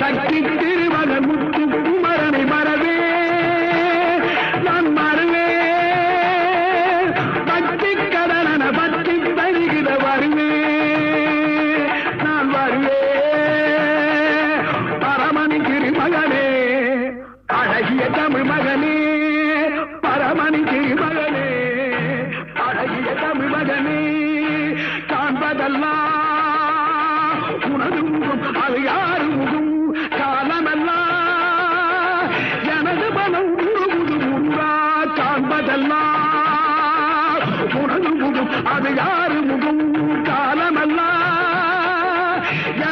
சக்தி திருமகன் முத்து குமரனை மறவே நான் மறவே பக்தி கடன பக்தி தருகிற வருவே நான் வருவே பரமணி திருமகனே அழகிய தமிழ் மகனே பரமணி திருமகனே அழகிய தமிழ் மகனே காண்பதெல்லாம் உனது முகம் அது யாரு முகம் காலமெல்லாம் எனது மனம் உருகுது முருகா காண்பதெல்லாம் உனது முகம் அது யாரு முகம்